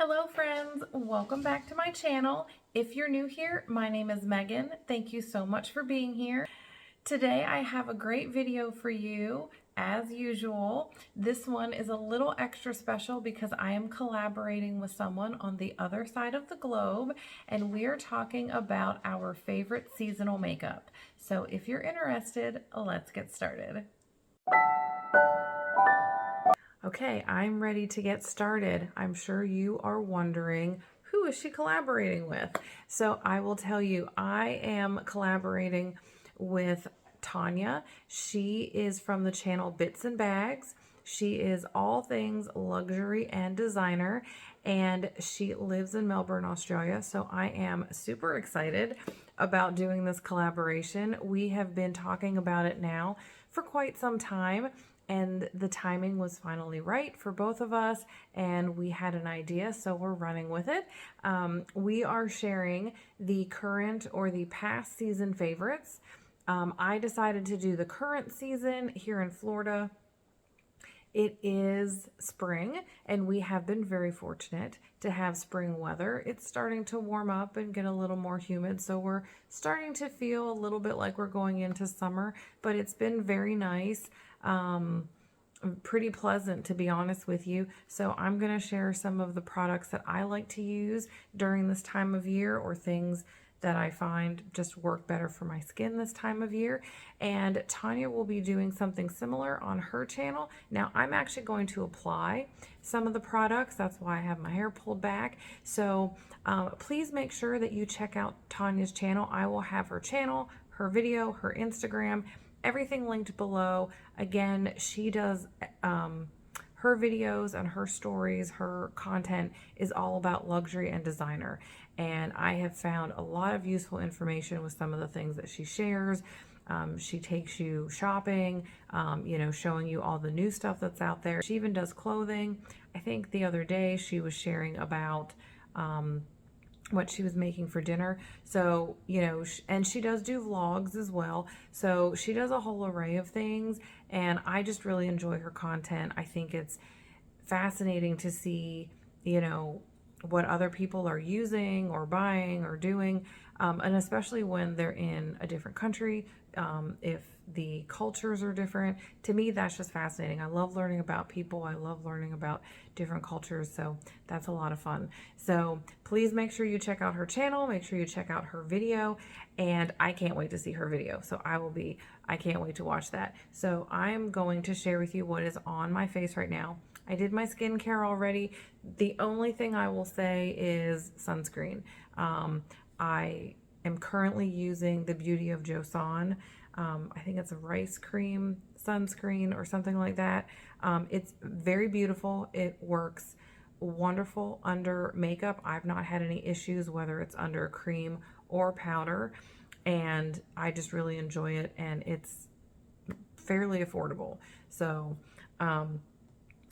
Hello friends, welcome back to my channel. If you're new here, my name is Megan. Thank you so much for being here. Today I have a great video for you as usual. This one is a little extra special because I am collaborating with someone on the other side of the globe and we are talking about our favorite seasonal makeup. So if you're interested, let's get started. Okay, I'm ready to get started. I'm sure you are wondering, who is she collaborating with? So I will tell you, I am collaborating with Tania. She is from the channel Bits and Bags. She is all things luxury and designer, and she lives in Melbourne, Australia. So I am super excited about doing this collaboration. We have been talking about it now for quite some time, and the timing was finally right for both of us, and we had an idea, so we're running with it. We are sharing the current or the past season favorites. I decided to do the current season here in Florida. It is spring, and we have been very fortunate to have spring weather. It's starting to warm up and get a little more humid, so we're starting to feel a little bit like we're going into summer, but it's been very nice. Pretty pleasant, to be honest with you. So I'm going to share some of the products that I like to use during this time of year, or things that I find just work better for my skin this time of year. And Tania will be doing something similar on her channel. Now I'm actually going to apply some of the products. That's why I have my hair pulled back. So please make sure that you check out Tania's channel. I will have her channel, her video, her Instagram, everything linked below. Again, she does her videos and her stories, her content is all about luxury and designer. And I have found a lot of useful information with some of the things that she shares. She takes you shopping, showing you all the new stuff that's out there. She even does clothing. I think the other day she was sharing about what she was making for dinner. So, and she does do vlogs as well. So she does a whole array of things, and I just really enjoy her content. I think it's fascinating to see, what other people are using or buying or doing, and especially when they're in a different country, if the cultures are different. To me, that's just fascinating. I love learning about people. I love learning about different cultures, so that's a lot of fun. So please make sure you check out her channel, make sure you check out her video, and I can't wait to see her video. So I can't wait to watch that. So I'm going to share with you what is on my face right now. I did my skincare already. The only thing I will say is sunscreen. I am currently using the Beauty of Joseon. I think it's a rice cream sunscreen or something like that. It's very beautiful. It works wonderful under makeup. I've not had any issues, whether it's under cream or powder, and I just really enjoy it, and it's fairly affordable. So,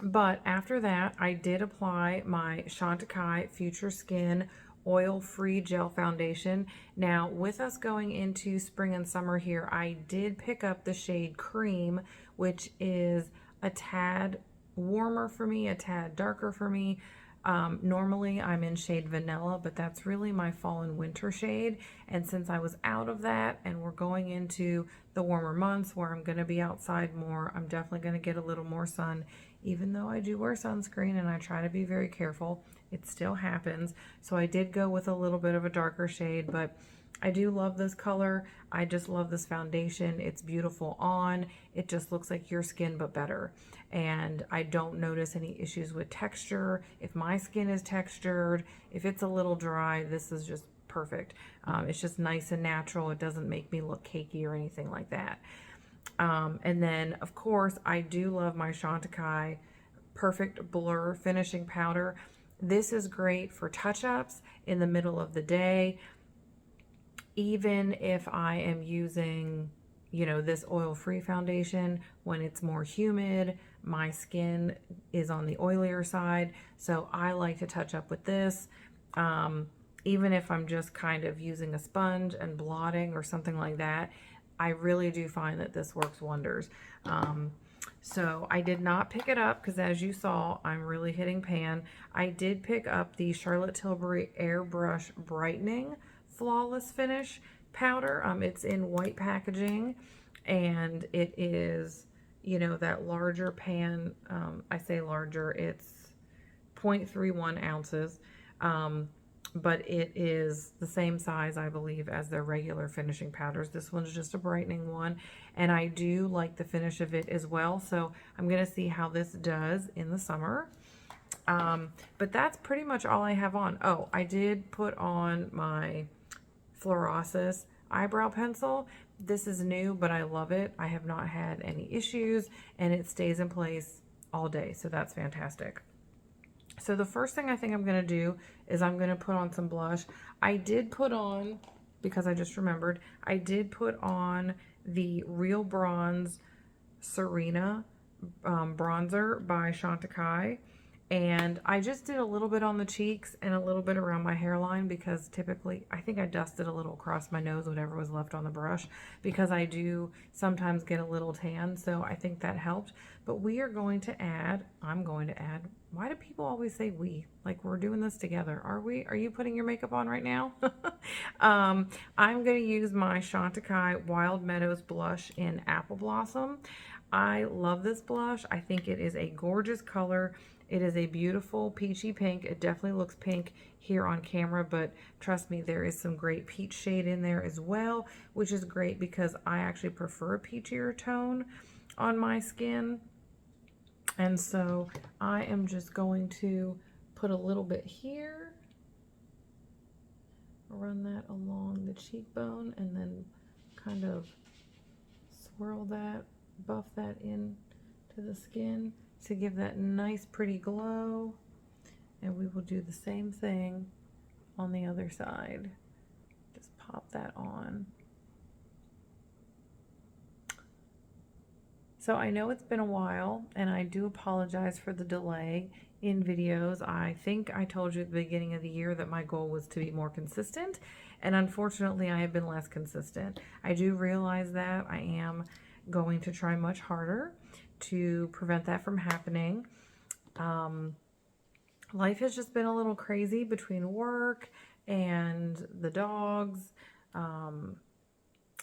but after that, I did apply my Chantecaille Future Skin oil-free gel foundation. Now, with us going into spring and summer here, I did pick up the shade Cream, which is a tad warmer for me, a tad darker for me. Normally I'm in shade Vanilla, but that's really my fall and winter shade. And since I was out of that and we're going into the warmer months where I'm going to be outside more, I'm definitely going to get a little more sun. Even though I do wear sunscreen and I try to be very careful, it still happens. So I did go with a little bit of a darker shade, but I do love this color. I just love this foundation. It's beautiful on. It just looks like your skin, but better. And I don't notice any issues with texture. If my skin is textured, if it's a little dry, this is just perfect. It's just nice and natural. It doesn't make me look cakey or anything like that. And then, of course, I do love my Chantecaille Perfect Blur Finishing Powder. This is great for touch-ups in the middle of the day. Even if I am using, this oil-free foundation, when it's more humid, my skin is on the oilier side. So I like to touch up with this. Even if I'm just kind of using a sponge and blotting or something like that, I really do find that this works wonders. So I did not pick it up because, as you saw, I'm really hitting pan. I did pick up the Charlotte Tilbury Airbrush Brightening Flawless Finish powder. It's in white packaging, and it is, you know, that larger pan. I say larger, it's 0.31 ounces. But it is the same size, I believe, as their regular finishing powders. This one's just a brightening one, and I do like the finish of it as well, so I'm going to see how this does in the summer. But that's pretty much all I have on. Oh, I did put on my Fluorosis eyebrow pencil. This is new, but I love it. I have not had any issues, and it stays in place all day, so that's fantastic. So the first thing I think I'm going to do is I'm going to put on some blush. I did put on, because I just remembered, I did put on the Real Bronze Serena bronzer by Chantecaille. And I just did a little bit on the cheeks and a little bit around my hairline, because typically, I think I dusted a little across my nose, whatever was left on the brush, because I do sometimes get a little tan, so I think that helped. But we are going to add, I'm going to add, why do people always say we? Like we're doing this together. Are we? Are you putting your makeup on right now? I'm going to use my Chantecaille Wild Meadows blush in Apple Blossom. I love this blush. I think it is a gorgeous color. It is a beautiful peachy pink. It definitely looks pink here on camera, but trust me, there is some great peach shade in there as well, which is great because I actually prefer a peachier tone on my skin. And so I am just going to put a little bit here, run that along the cheekbone, and then kind of swirl that, buff that in to the skin to give that nice pretty glow. And we will do the same thing on the other side. Just pop that on. So I know it's been a while, and I do apologize for the delay in videos. I think I told you at the beginning of the year that my goal was to be more consistent, and unfortunately I have been less consistent. I do realize that. I am going to try much harder to prevent that from happening. Life has just been a little crazy between work and the dogs.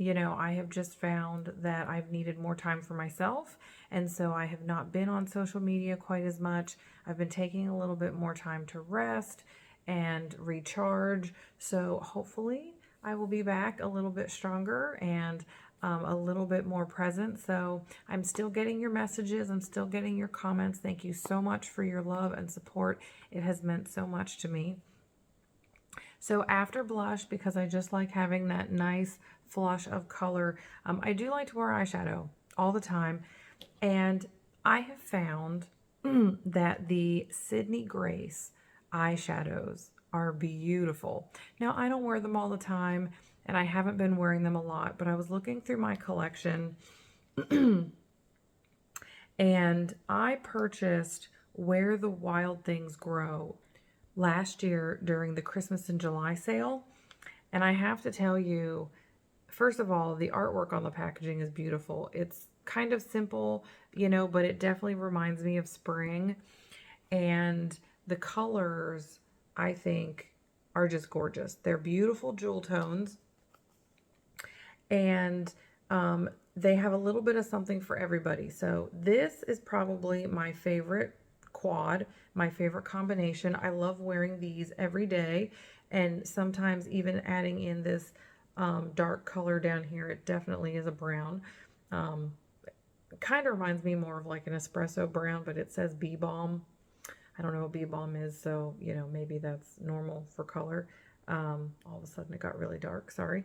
You know, I have just found that I've needed more time for myself, and so I have not been on social media quite as much. I've been taking a little bit more time to rest and recharge, so hopefully I will be back a little bit stronger and a little bit more present. So I'm still getting your messages. I'm still getting your comments. Thank you so much for your love and support. It has meant so much to me. So after blush, because I just like having that nice flush of color, I do like to wear eyeshadow all the time. And I have found that the Sydney Grace eyeshadows are beautiful. Now, I don't wear them all the time, and I haven't been wearing them a lot, but I was looking through my collection and I purchased Where the Wild Things Grow last year during the Christmas and July sale. And I have to tell you, first of all, the artwork on the packaging is beautiful. It's kind of simple, you know, but it definitely reminds me of spring. And the colors, I think, are just gorgeous. They're beautiful jewel tones. And they have a little bit of something for everybody. So this is probably my favorite quad, my favorite combination. I love wearing these every day, and sometimes even adding in this dark color down here. It definitely is a brown. Kind of reminds me more of like an espresso brown, but it says Bee Balm. I don't know what Bee Balm is, so you know, maybe that's normal for color. All of a sudden it got really dark, sorry.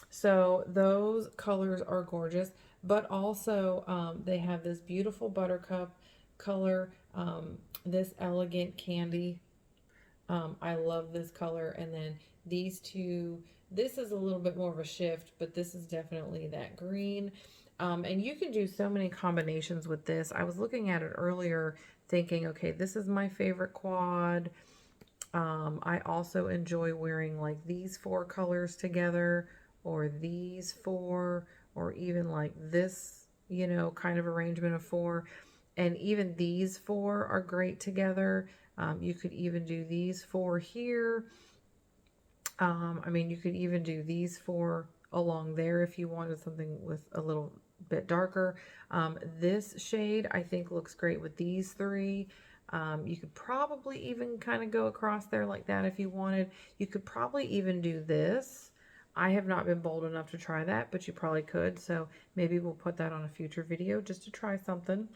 So those colors are gorgeous, but also they have this beautiful buttercup color, this elegant candy. I love this color. And then these two, this is a little bit more of a shift, but this is definitely that green. And you can do so many combinations with this. I was looking at it earlier thinking, okay, this is my favorite quad. I also enjoy wearing like these four colors together, or these four, or even like this, you know, kind of arrangement of 4. And even these 4 are great together. You could even do these 4 here. I mean, you could even do these 4 along there if you wanted something with a little bit darker. This shade I think looks great with these 3. You could probably even kind of go across there like that if you wanted. You could probably even do this. I have not been bold enough to try that, but you probably could. So maybe we'll put that on a future video just to try something,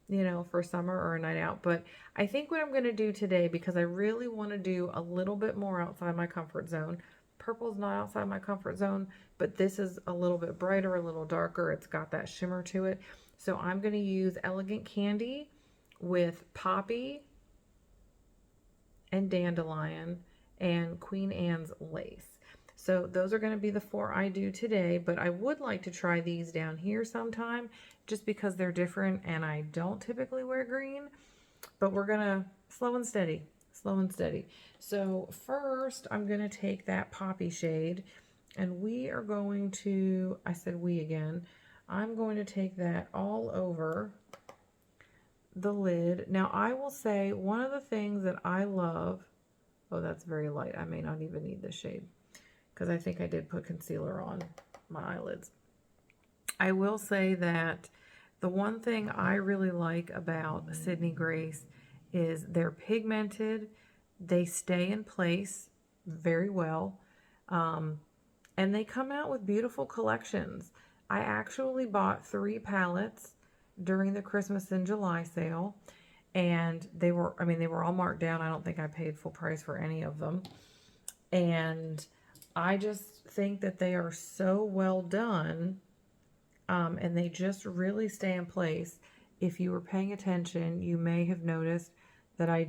you know, for summer or a night out. But I think what I'm going to do today, because I really want to do a little bit more outside my comfort zone. Purple's not outside my comfort zone, but this is a little bit brighter, a little darker. It's got that shimmer to it. So I'm going to use Elegant Candy with Poppy and Dandelion and Queen Anne's Lace. So those are going to be the 4 I do today, but I would like to try these down here sometime just because they're different and I don't typically wear green, but we're going to slow and steady, slow and steady. So first I'm going to take that Poppy shade and we are going to, I said we again, I'm going to take that all over the lid. Now I will say one of the things that I love, oh that's very light, I may not even need this shade because I think I did put concealer on my eyelids. I will say that the one thing I really like about Sydney Grace is they're pigmented, they stay in place very well, and they come out with beautiful collections. I actually bought 3 palettes during the Christmas and July sale, and they were, I mean, they were all marked down. I don't think I paid full price for any of them. And I just think that they are so well done, and they just really stay in place. If you were paying attention, you may have noticed that I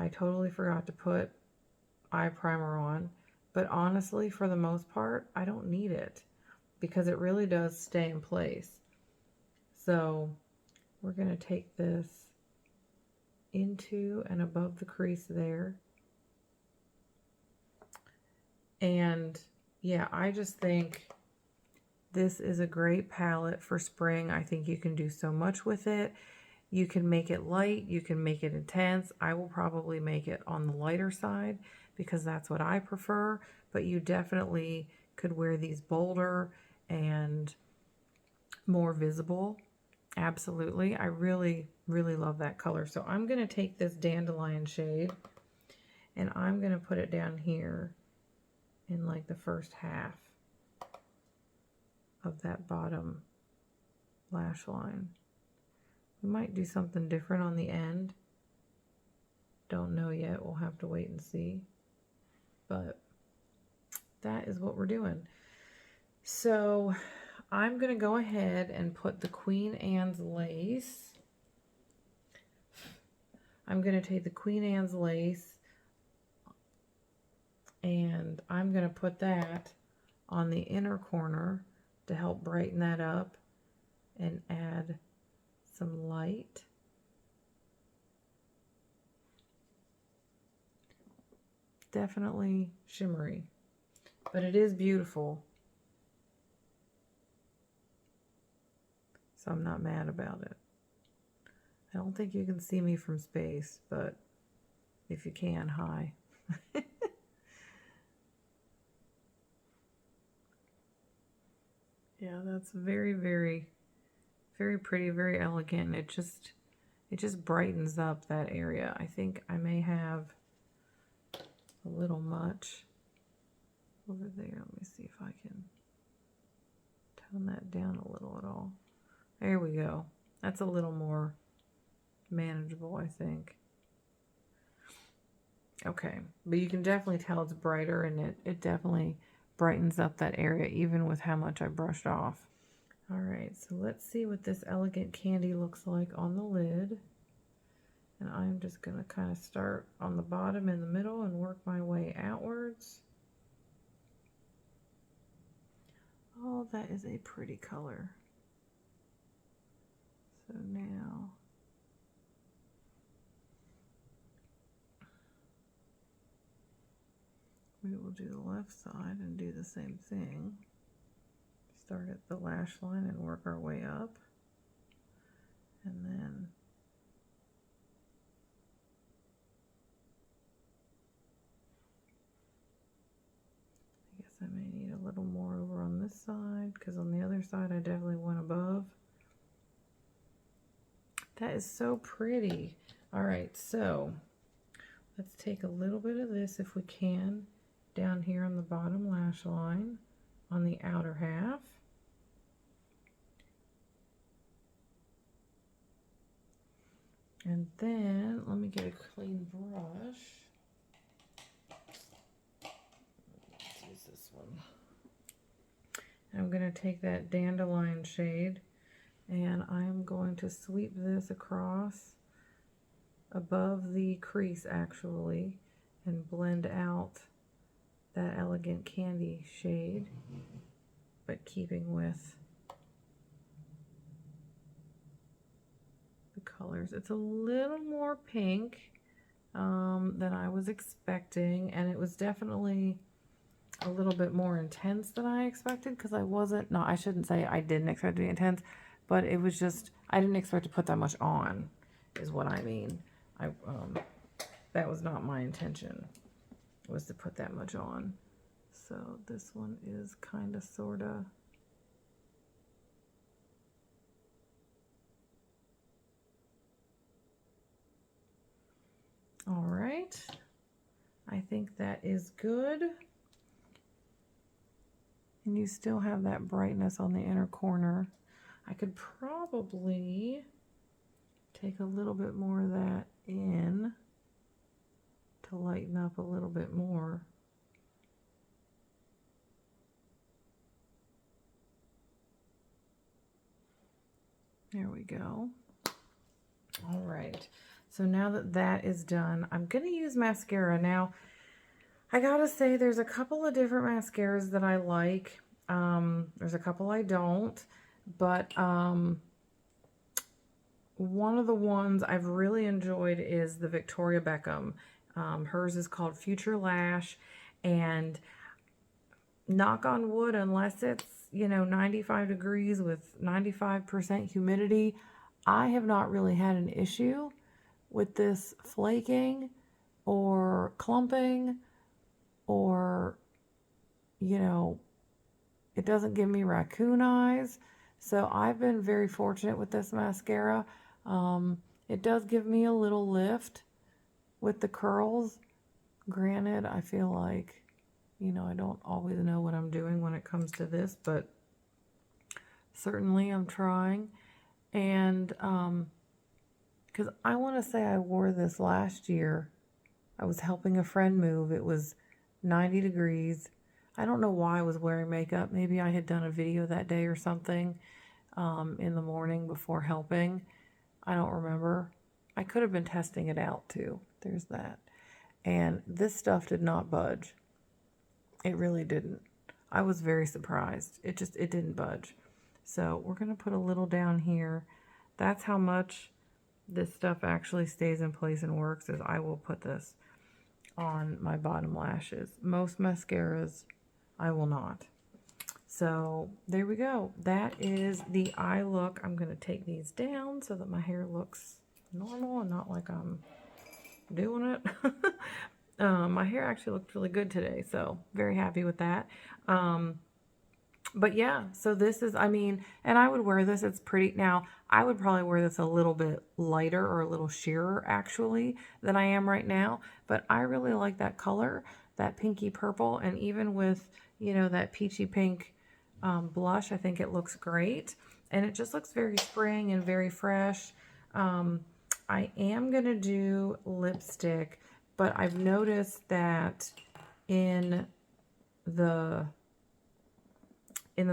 totally forgot to put eye primer on, but honestly, for the most part, I don't need it because it really does stay in place. So we're going to take this into and above the crease there. And yeah, I just think this is a great palette for spring. I think you can do so much with it. You can make it light, you can make it intense. I will probably make it on the lighter side because that's what I prefer, but you definitely could wear these bolder and more visible. Absolutely. I really, really love that color. So I'm going to take this Dandelion shade and I'm going to put it down here in like the first half of that bottom lash line. We might do something different on the end. Don't know yet. We'll have to wait and see. But that is what we're doing. So I'm going to go ahead and put the Queen Anne's Lace. I'm going to take the Queen Anne's Lace and I'm going to put that on the inner corner to help brighten that up and add some light. Definitely shimmery, but it is beautiful. So I'm not mad about it. I don't think you can see me from space, but if you can, hi. Yeah, that's very, very, very pretty, very elegant. It just brightens up that area. I think I may have a little much over there. Let me see if I can tone that down a little at all. There we go. That's a little more manageable, I think. Okay, but you can definitely tell it's brighter, and it definitely brightens up that area even with how much I brushed off. All right, so let's see what this Elegant Candy looks like on the lid. And I'm just going to kind of start on the bottom in the middle and work my way outwards. Oh, that is a pretty color. So now we will do the left side and do the same thing. start at the lash line and work our way up. And then I guess I may need a little more over on this side, because on the other side I definitely went above. That is so pretty. All right, so let's take a little bit of this, if we can, down here on the bottom lash line on the outer half. And then let me get a clean brush. Let's use this one. I'm going to take that dandelion shade and I'm going to sweep this across above the crease actually and blend out that elegant candy shade, but keeping with the colors. It's a little more pink than I was expecting, and it was definitely a little bit more intense than I expected, because I shouldn't say I didn't expect it to be intense, but it was just, I didn't expect to put that much on, is what I mean. That was not my intention, was to put that much on. So this one is kind of, sort of. All right, I think that is good. And you still have that brightness on the inner corner. I could probably take a little bit more of that in to lighten up a little bit more. There we go. All right, so now that that is done, I'm gonna use mascara. Now, I gotta say, there's a couple of different mascaras that I like. There's a couple I don't, but one of the ones I've really enjoyed is the Victoria Beckham. Hers is called Future Lash, and knock on wood, unless it's, 95 degrees with 95% humidity, I have not really had an issue with this flaking or clumping, or, it doesn't give me raccoon eyes. So I've been very fortunate with this mascara. It does give me a little lift with the curls. Granted, I feel like, I don't always know what I'm doing when it comes to this, but certainly I'm trying. And because I want to say I wore this last year. I was helping a friend move. It was 90 degrees. I don't know why I was wearing makeup. Maybe I had done a video that day or something in the morning before helping. I don't remember. I could have been testing it out too. There's that. And this stuff did not budge. It really didn't. I was very surprised. It didn't budge. So we're going to put a little down here. That's how much this stuff actually stays in place and works, is I will put this on my bottom lashes. Most mascaras, I will not. So there we go. That is the eye look. I'm going to take these down so that my hair looks normal and not like I'm doing it. My hair actually looked really good today, so very happy with that. But yeah, so this is, and I would wear this. It's pretty. Now, I would probably wear this a little bit lighter or a little sheerer actually than I am right now. But I really like that color, that pinky purple, and even with, that peachy pink blush, I think it looks great. And it just looks very spring and very fresh. I am going to do lipstick, but I've noticed that in the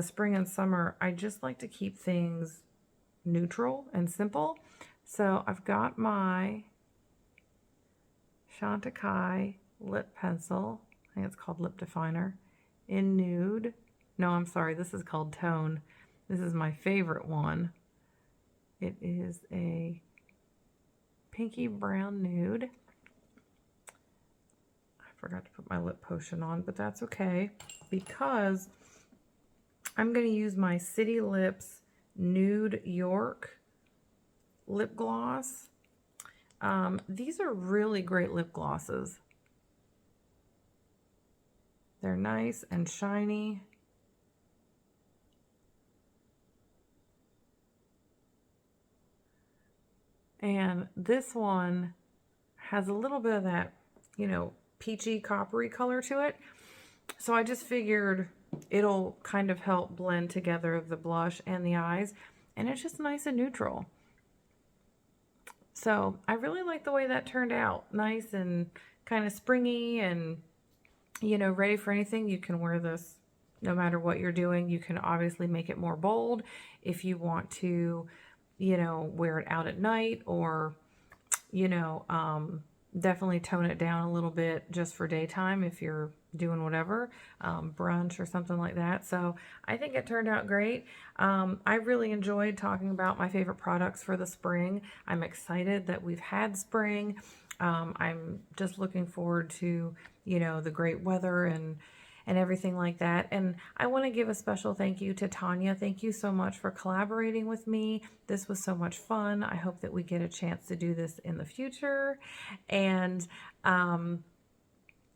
spring and summer, I just like to keep things neutral and simple. So I've got my Chantecaille lip pencil. I think it's called Lip Definer in nude. No, I'm sorry. This is called Tone. This is my favorite one. It is a pinky brown nude. I forgot to put my lip potion on, but that's okay, because I'm going to use my City Lips Nude York lip gloss. These are really great lip glosses. They're nice and shiny. And this one has a little bit of that, you know, peachy coppery color to it. So I just figured it'll kind of help blend together the blush and the eyes. And it's just nice and neutral. So I really like the way that turned out. Nice and kind of springy and, you know, ready for anything. You can wear this no matter what you're doing. You can obviously make it more bold if you want to, you know, wear it out at night, or, you know, definitely tone it down a little bit just for daytime if you're doing whatever, brunch or something like that. So I think it turned out great. I really enjoyed talking about my favorite products for the spring. I'm excited that we've had spring. I'm just looking forward to, you know, the great weather and everything like that. And I want to give a special thank you to Tania. Thank you so much for collaborating with me. This was so much fun. I hope that we get a chance to do this in the future. And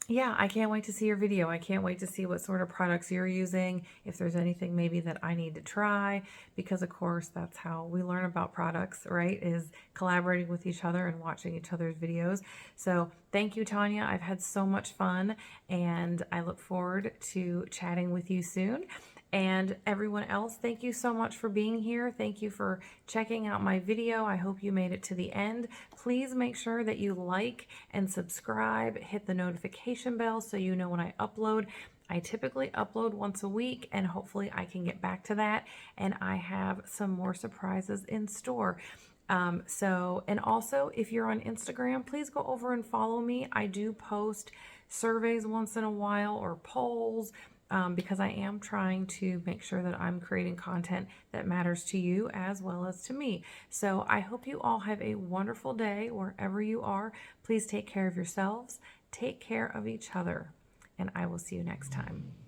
yeah, I can't wait to see your video. I can't wait to see what sort of products you're using, if there's anything maybe that I need to try, because of course that's how we learn about products, right? Is collaborating with each other and watching each other's videos. So thank you, Tania. I've had so much fun, and I look forward to chatting with you soon. And everyone else, thank you so much for being here. Thank you for checking out my video. I hope you made it to the end. Please make sure that you like and subscribe, hit the notification bell so you know when I upload. I typically upload once a week, and hopefully I can get back to that. And I have some more surprises in store. And also, if you're on Instagram, please go over and follow me. I do post surveys once in a while, or polls, because I am trying to make sure that I'm creating content that matters to you as well as to me. So I hope you all have a wonderful day wherever you are. Please take care of yourselves, take care of each other, and I will see you next time.